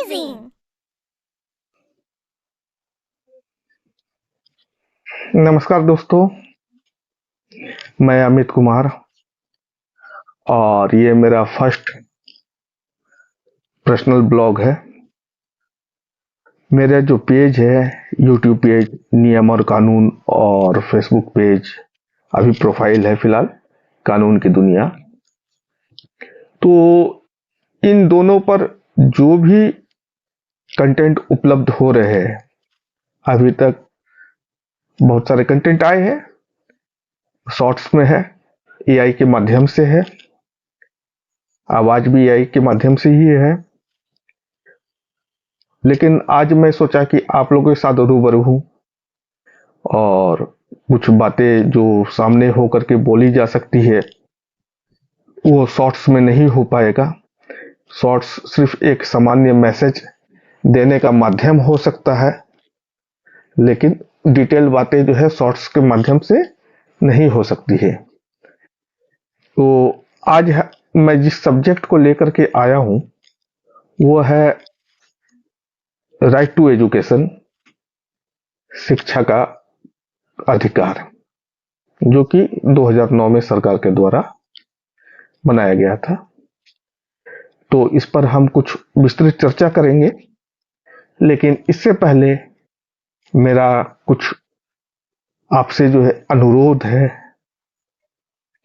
Amazing! नमस्कार दोस्तों, मैं अमित कुमार और ये मेरा फर्स्ट पर्सनल ब्लॉग है। मेरा जो पेज है यूट्यूब पेज नियम और कानून और फेसबुक पेज अभी प्रोफाइल है फिलहाल कानून की दुनिया। तो इन दोनों पर जो भी कंटेंट उपलब्ध हो रहे हैं, अभी तक बहुत सारे कंटेंट आए हैं, शॉर्ट्स में है, एआई के माध्यम से है, आवाज भी एआई के माध्यम से ही है। लेकिन आज मैं सोचा कि आप लोगों के साथ रूबरू हूं और कुछ बातें जो सामने होकर के बोली जा सकती है वो शॉर्ट्स में नहीं हो पाएगा। शॉर्ट्स सिर्फ एक सामान्य मैसेज देने का माध्यम हो सकता है, लेकिन डिटेल बातें जो है शॉर्ट्स के माध्यम से नहीं हो सकती है। तो आज मैं जिस सब्जेक्ट को लेकर के आया हूं वो है राइट टू एजुकेशन, शिक्षा का अधिकार, जो कि 2009 में सरकार के द्वारा बनाया गया था। तो इस पर हम कुछ विस्तृत चर्चा करेंगे, लेकिन इससे पहले मेरा कुछ आपसे जो है अनुरोध है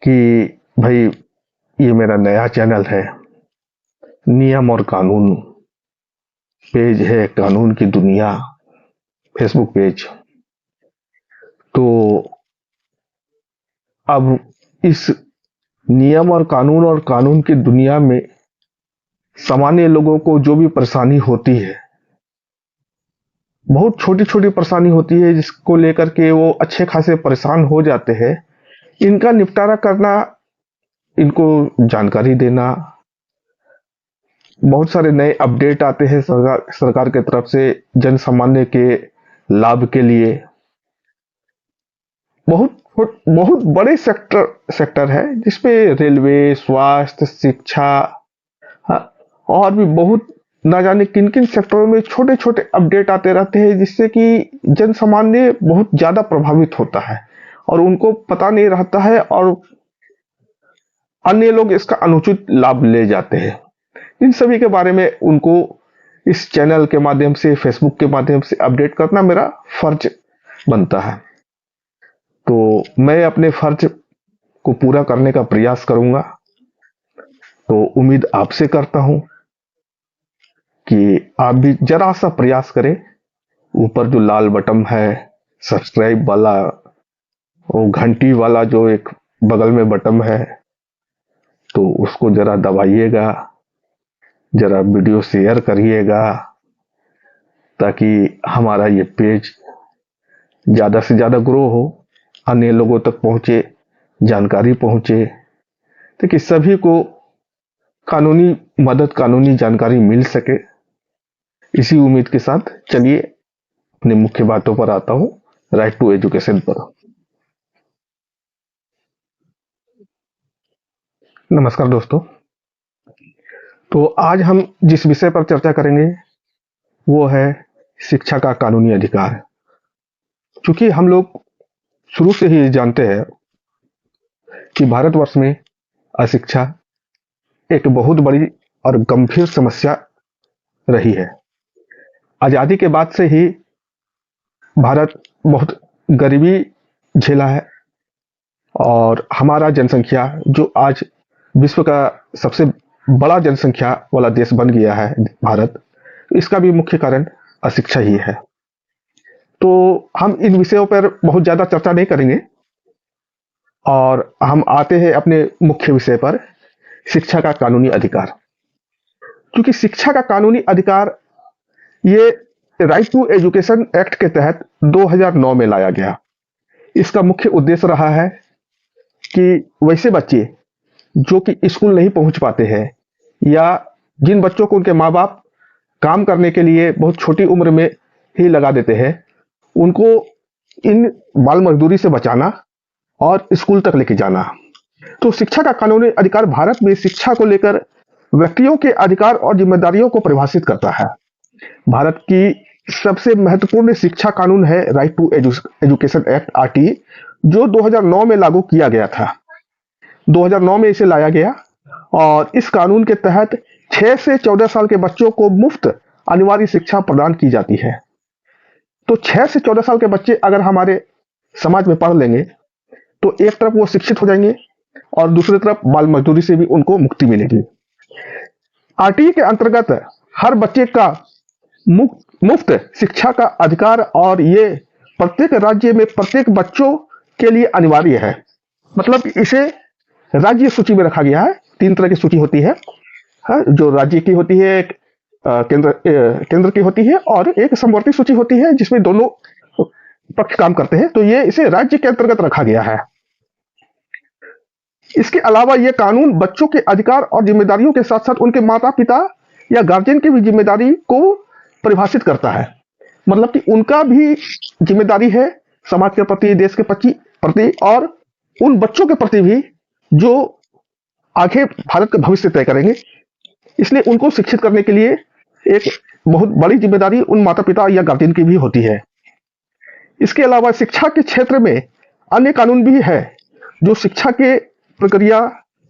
कि भाई ये मेरा नया चैनल है, नियम और कानून पेज है, कानून की दुनिया फेसबुक पेज। तो अब इस नियम और कानून की दुनिया में सामान्य लोगों को जो भी परेशानी होती है, बहुत छोटी छोटी परेशानी होती है जिसको लेकर के वो अच्छे खासे परेशान हो जाते हैं, इनका निपटारा करना, इनको जानकारी देना। बहुत सारे नए अपडेट आते हैं सरकार के तरफ से जन सामान्य के लाभ के लिए। बहुत बहुत बड़े सेक्टर है जिसपे रेलवे, स्वास्थ्य, शिक्षा, हाँ, और भी बहुत ना जाने किन किन सेक्टरों में छोटे छोटे अपडेट आते रहते हैं, जिससे कि जन सामान्य बहुत ज्यादा प्रभावित होता है और उनको पता नहीं रहता है और अन्य लोग इसका अनुचित लाभ ले जाते हैं। इन सभी के बारे में उनको इस चैनल के माध्यम से, फेसबुक के माध्यम से अपडेट करना मेरा फर्ज बनता है। तो मैं अपने फर्ज को पूरा करने का प्रयास करूंगा। तो उम्मीद आपसे करता हूं कि आप भी जरा सा प्रयास करें। ऊपर जो लाल बटन है सब्सक्राइब वाला, वो घंटी वाला जो एक बगल में बटन है, तो उसको जरा दबाइएगा, जरा वीडियो शेयर करिएगा, ताकि हमारा ये पेज ज्यादा से ज्यादा ग्रो हो, अन्य लोगों तक पहुंचे, जानकारी पहुंचे, ताकि सभी को कानूनी मदद, कानूनी जानकारी मिल सके। इसी उम्मीद के साथ चलिए अपने मुख्य बातों पर आता हूं, राइट टू एजुकेशन पर। नमस्कार दोस्तों। तो आज हम जिस विषय पर चर्चा करेंगे वो है शिक्षा का कानूनी अधिकार। क्योंकि हम लोग शुरू से ही जानते हैं कि भारतवर्ष में अशिक्षा एक बहुत बड़ी और गंभीर समस्या रही है। आजादी के बाद से ही भारत बहुत गरीबी झेला है और हमारा जनसंख्या जो आज विश्व का सबसे बड़ा जनसंख्या वाला देश बन गया है भारत, इसका भी मुख्य कारण अशिक्षा ही है। तो हम इन विषयों पर बहुत ज्यादा चर्चा नहीं करेंगे और हम आते हैं अपने मुख्य विषय पर, शिक्षा का कानूनी अधिकार। क्योंकि शिक्षा का कानूनी अधिकार ये राइट टू एजुकेशन एक्ट के तहत 2009 में लाया गया। इसका मुख्य उद्देश्य रहा है कि वैसे बच्चे जो कि स्कूल नहीं पहुंच पाते हैं या जिन बच्चों को उनके माँ बाप काम करने के लिए बहुत छोटी उम्र में ही लगा देते हैं, उनको इन बाल मजदूरी से बचाना और स्कूल तक लेके जाना। तो शिक्षा का कानूनी अधिकार भारत में शिक्षा को लेकर व्यक्तियों के अधिकार और जिम्मेदारियों को परिभाषित करता है। भारत की सबसे महत्वपूर्ण शिक्षा कानून है right to education act RT, जो 2009 में लागू किया गया था। 2009 में इसे लाया गया और इस कानून के तहत 6 से 14 साल के बच्चों को मुफ्त अनिवार्य शिक्षा प्रदान की जाती है। तो 6 से 14 साल के बच्चे अगर हमारे समाज में पढ़ लेंगे तो एक तरफ वो शिक्षित हो जाएंगे और दूसरी तरफ बाल मजदूरी से भी उनको मुक्ति मिलेगी। आरटीई के अंतर्गत हर बच्चे का मुफ्त शिक्षा का अधिकार, और ये प्रत्येक राज्य में प्रत्येक बच्चों के लिए अनिवार्य है। मतलब इसे राज्य सूची में रखा गया है। 3 तरह की सूची होती है, जो राज्य की होती है, एक केंद्र की होती है और एक समवर्ती सूची होती है जिसमें दोनों पक्ष काम करते हैं। तो ये इसे राज्य के अंतर्गत रखा गया है। इसके अलावा यह कानून बच्चों के अधिकार और जिम्मेदारियों के साथ साथ उनके माता पिता या गार्जियन की भी जिम्मेदारी को परिभाषित करता है। मतलब कि उनका भी जिम्मेदारी है समाज के प्रति, देश के प्रति और उन बच्चों के प्रति भी जो आगे भारत का भविष्य तय करेंगे। इसलिए उनको शिक्षित करने के लिए एक बहुत बड़ी जिम्मेदारी उन माता पिता या गार्जियन की भी होती है। इसके अलावा शिक्षा के क्षेत्र में अन्य कानून भी है जो शिक्षा के प्रक्रिया,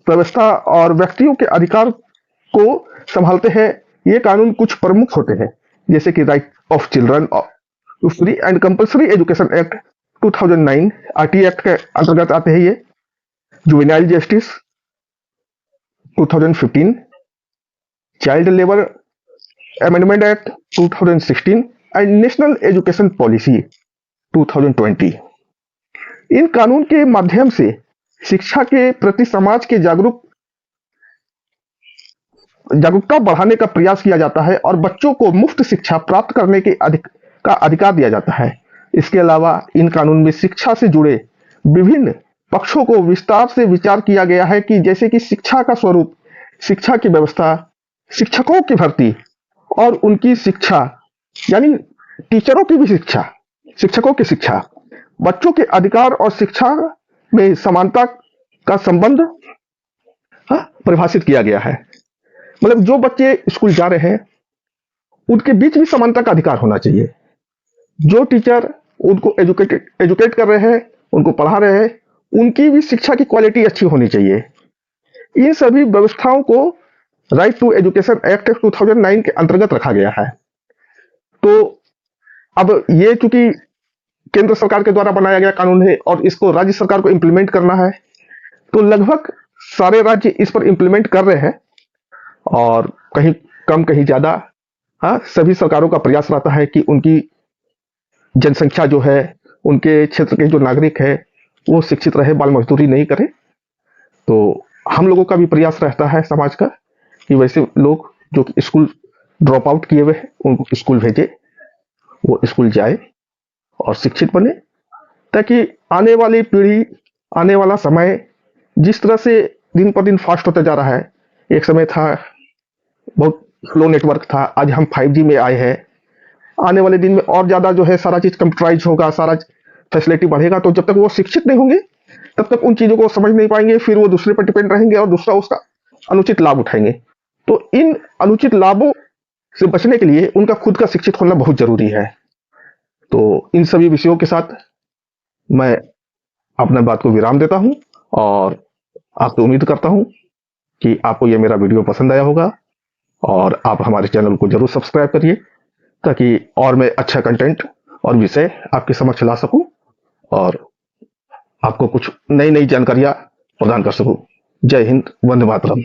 व्यवस्था और व्यक्तियों के अधिकार को संभालते हैं। ये कानून कुछ प्रमुख होते हैं, जैसे कि right of children to free and compulsory education act 2009 RT act के अंतर्गत आते हैं। ये juvenile justice 2015, child labour amendment act 2016 and national education policy 2020। इन कानून के माध्यम से शिक्षा के प्रति समाज के जागरूकता बढ़ाने का प्रयास किया जाता है और बच्चों को मुफ्त शिक्षा प्राप्त करने के का अधिकार दिया जाता है। इसके अलावा इन कानून में शिक्षा से जुड़े विभिन्न पक्षों को विस्तार से विचार किया गया है, कि जैसे कि शिक्षा का स्वरूप, शिक्षा की व्यवस्था, शिक्षकों की भर्ती और उनकी शिक्षा, यानी टीचरों की भी शिक्षा, शिक्षकों की शिक्षा, बच्चों के अधिकार और शिक्षा में समानता का संबंध परिभाषित किया गया है। मतलब जो बच्चे स्कूल जा रहे हैं उनके बीच भी समानता का अधिकार होना चाहिए। जो टीचर उनको एजुकेट कर रहे हैं, उनको पढ़ा रहे हैं, उनकी भी शिक्षा की क्वालिटी अच्छी होनी चाहिए। इन सभी व्यवस्थाओं को राइट टू एजुकेशन एक्ट 2009 के अंतर्गत रखा गया है। तो अब ये चूंकि केंद्र सरकार के द्वारा बनाया गया कानून है और इसको राज्य सरकार को इंप्लीमेंट करना है, तो लगभग सारे राज्य इस पर इंप्लीमेंट कर रहे हैं और कहीं कम कहीं ज्यादा। सभी सरकारों का प्रयास रहता है कि उनकी जनसंख्या जो है, उनके क्षेत्र के जो नागरिक है, वो शिक्षित रहे, बाल मजदूरी नहीं करे। तो हम लोगों का भी प्रयास रहता है समाज का कि वैसे लोग जो स्कूल ड्रॉप आउट किए हुए हैं उनको स्कूल भेजे, वो स्कूल जाए और शिक्षित बने, ताकि आने वाली पीढ़ी, आने वाला समय जिस तरह से दिन पर दिन फास्ट होता जा रहा है, एक समय था बहुत स्लो नेटवर्क था, आज हम 5G में आए हैं, आने वाले दिन में और ज्यादा जो है सारा चीज कंप्यूटराइज होगा, सारा फैसिलिटी बढ़ेगा। तो जब तक वो शिक्षित नहीं होंगे तब तक उन चीजों को समझ नहीं पाएंगे, फिर वो दूसरे पर डिपेंड रहेंगे और दूसरा उसका अनुचित लाभ उठाएंगे। तो इन अनुचित लाभों से बचने के लिए उनका खुद का शिक्षित होना बहुत जरूरी है। तो इन सभी विषयों के साथ मैं अपना बात को विराम देता हूं और आपसे उम्मीद करता हूं कि आपको यह मेरा वीडियो पसंद आया होगा और आप हमारे चैनल को जरूर सब्सक्राइब करिए, ताकि और मैं अच्छा कंटेंट और विषय आपके समक्ष ला सकूं और आपको कुछ नई नई जानकारियां प्रदान कर सकूं। जय हिंद, वंदे मातरम।